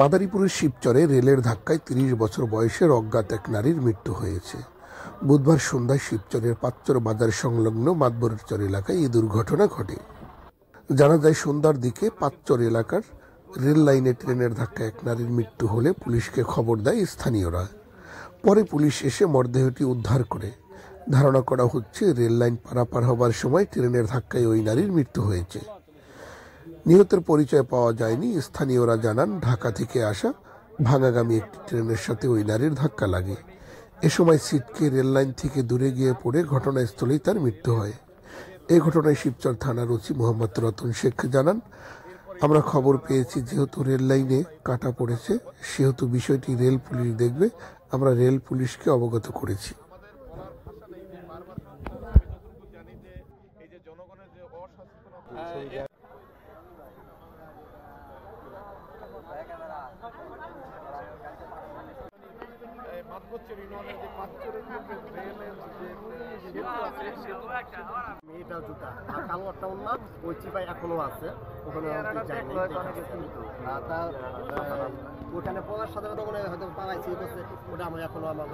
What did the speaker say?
মাদারীপুরের শিবচরে রেলের ধাক্কায় ৩০ বছর বয়সের অজ্ঞাত এক নারীর মৃত্যু হয়েছে। বুধবার সন্ধ্যায় শিবচরের পাঁচচর বাজার সংলগ্ন মাতবরের চর এলাকায় এই দুর্ঘটনা ঘটে। জানা যায়, সন্ধ্যার দিকে পাঁচচর এলাকার রেল লাইনে ট্রেনের ধাক্কায় এক নারীর মৃত্যু হলে পুলিশকে খবর দেয় স্থানীয়রা। পরে পুলিশ এসে মরদেহটি উদ্ধার করে। ধারণা করা হচ্ছে, রেল লাইন পারাপার হবার সময় ট্রেনের ধাক্কায় ওই নারীর মৃত্যু হয়েছে। নিহতের পরিচয় পাওয়া যায়নি। স্থানীয়রা জানান, ঢাকা থেকে আসা ভাঙাগামী একটি ট্রেনের সাথে ওই নারীর ধাক্কা লাগে। এ সময় ছিটকে রেল লাইন থেকে দূরে গিয়ে পড়ে ঘটনাস্থলেই তার মৃত্যু হয়। এই ঘটনায় শিবচর থানার ওসি মোহাম্মদ রতন শেখ জানান, আমরা খবর পেয়েছি, যেহেতু রেল লাইনে কাটা পড়েছে সেহেতু বিষয়টি রেল পুলিশ দেখবে। আমরা রেল পুলিশকে অবগত করেছি। মেয়েটা জুতা আর কালো একটা উন্না ওই চিপাই এখনো আছে, ওখানে ওখানে পড়ার সাথে সাথে হয়তো পালাইছি, ওটা আমরা এখনো আমার